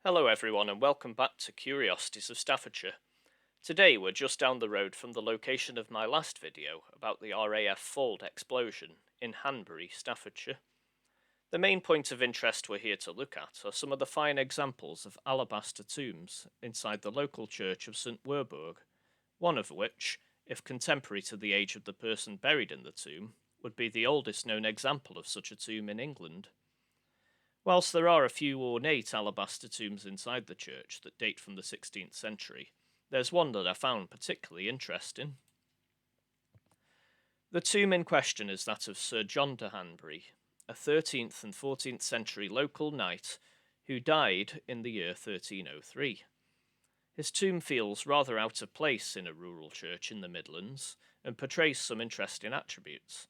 Hello everyone and welcome back to Curiosities of Staffordshire. Today we're just down the road from the location of my last video about the RAF Fold explosion in Hanbury, Staffordshire. The main point of interest we're here to look at are some of the fine examples of alabaster tombs inside the local church of St Werburgh, one of which, if contemporary to the age of the person buried in the tomb, would be the oldest known example of such a tomb in England. Whilst there are a few ornate alabaster tombs inside the church that date from the 16th century, there's one that I found particularly interesting. The tomb in question is that of Sir John de Hanbury, a 13th and 14th century local knight who died in the year 1303. His tomb feels rather out of place in a rural church in the Midlands and portrays some interesting attributes.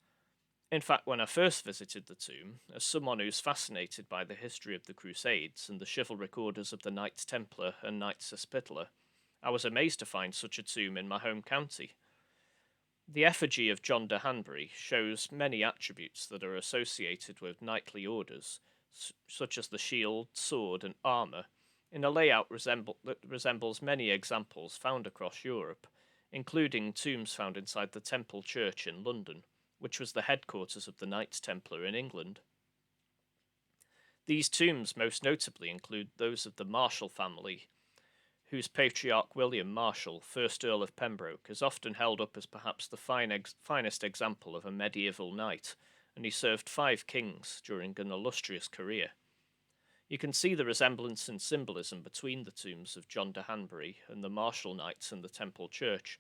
In fact, when I first visited the tomb, as someone who's fascinated by the history of the Crusades and the chivalric orders of the Knights Templar and Knights Hospitaller, I was amazed to find such a tomb in my home county. The effigy of John de Hanbury shows many attributes that are associated with knightly orders, such as the shield, sword, and armour, in a layout that resembles many examples found across Europe, including tombs found inside the Temple Church in London, which was the headquarters of the Knights Templar in England. These tombs most notably include those of the Marshal family, whose patriarch William Marshal, 1st Earl of Pembroke, is often held up as perhaps the finest example of a medieval knight, and he served 5 kings during an illustrious career. You can see the resemblance and symbolism between the tombs of John de Hanbury and the Marshal knights in the Temple Church.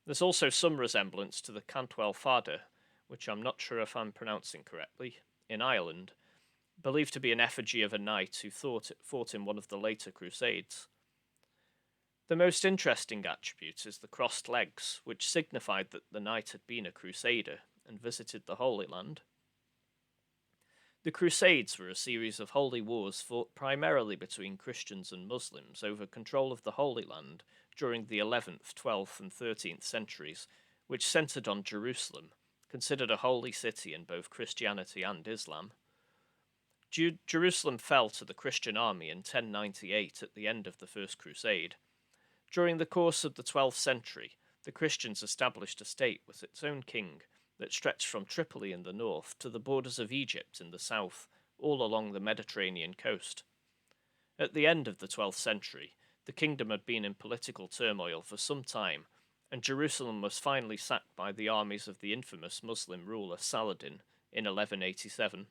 There's also some resemblance to the Cantwell Fada, which I'm not sure if I'm pronouncing correctly, in Ireland, believed to be an effigy of a knight who fought in one of the later Crusades. The most interesting attribute is the crossed legs, which signified that the knight had been a Crusader and visited the Holy Land. The Crusades were a series of holy wars fought primarily between Christians and Muslims over control of the Holy Land during the 11th, 12th, and 13th centuries, which centered on Jerusalem, considered a holy city in both Christianity and Islam. Jerusalem fell to the Christian army in 1098 at the end of the First Crusade. During the course of the 12th century, the Christians established a state with its own king that stretched from Tripoli in the north to the borders of Egypt in the south, all along the Mediterranean coast. At the end of the 12th century, the kingdom had been in political turmoil for some time, and Jerusalem was finally sacked by the armies of the infamous Muslim ruler Saladin in 1187.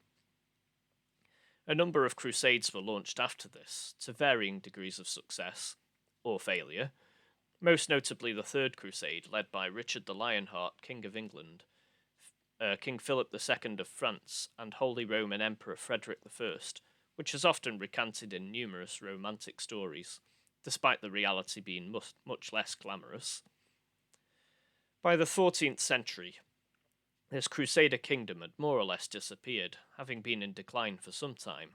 A number of crusades were launched after this, to varying degrees of success, or failure, most notably the Third Crusade, led by Richard the Lionheart, King of England, King Philip II of France, and Holy Roman Emperor Frederick I, which is often recanted in numerous romantic stories, despite the reality being much less glamorous. By the 14th century, this Crusader kingdom had more or less disappeared, having been in decline for some time.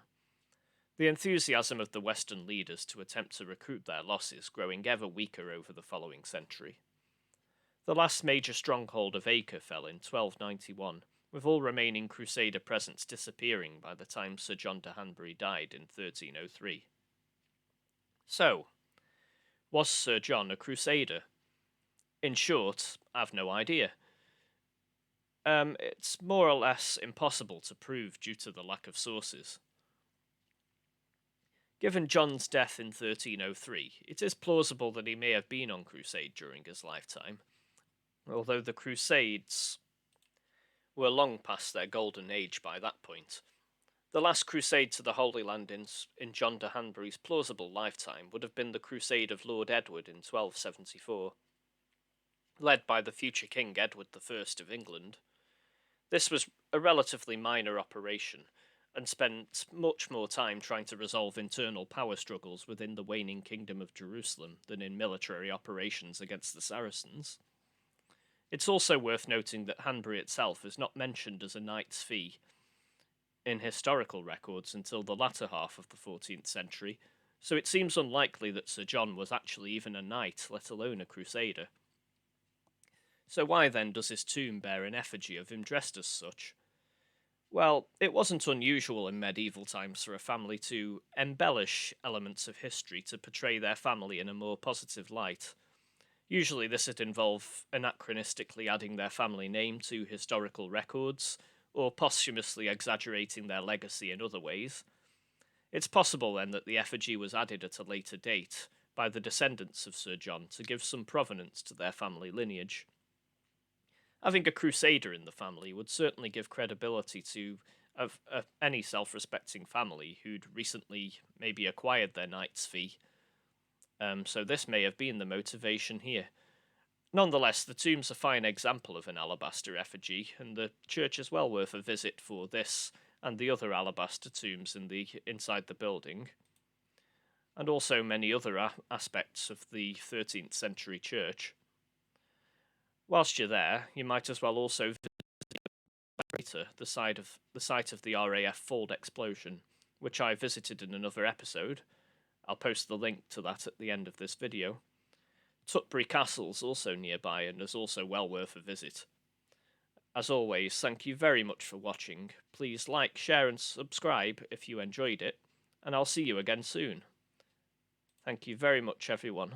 The enthusiasm of the Western leaders to attempt to recoup their losses growing ever weaker over the following century. The last major stronghold of Acre fell in 1291, with all remaining Crusader presence disappearing by the time Sir John de Hanbury died in 1303. So, was Sir John a Crusader? In short, I've no idea. It's more or less impossible to prove due to the lack of sources. Given John's death in 1303, it is plausible that he may have been on crusade during his lifetime, although the Crusades were long past their golden age by that point. The last crusade to the Holy Land in John de Hanbury's plausible lifetime would have been the Crusade of Lord Edward in 1274. Led by the future King Edward I of England. This was a relatively minor operation, and spent much more time trying to resolve internal power struggles within the waning Kingdom of Jerusalem than in military operations against the Saracens. It's also worth noting that Hanbury itself is not mentioned as a knight's fee in historical records until the latter half of the 14th century, so it seems unlikely that Sir John was actually even a knight, let alone a crusader. So why then does his tomb bear an effigy of him dressed as such? Well, it wasn't unusual in medieval times for a family to embellish elements of history to portray their family in a more positive light. Usually, this would involve anachronistically adding their family name to historical records, or posthumously exaggerating their legacy in other ways. It's possible then that the effigy was added at a later date by the descendants of Sir John to give some provenance to their family lineage. Having a Crusader in the family would certainly give credibility to any self respecting family who'd recently maybe acquired their knight's fee. So this may have been the motivation here. Nonetheless, the tomb's a fine example of an alabaster effigy, and the church is well worth a visit for this and the other alabaster tombs inside the building, and also many other aspects of the 13th century church. Whilst you're there, you might as well also visit the site of the RAF Fold explosion, which I visited in another episode. I'll post the link to that at the end of this video. Tutbury Castle's also nearby and is also well worth a visit. As always, thank you very much for watching. Please like, share and subscribe if you enjoyed it, and I'll see you again soon. Thank you very much, everyone.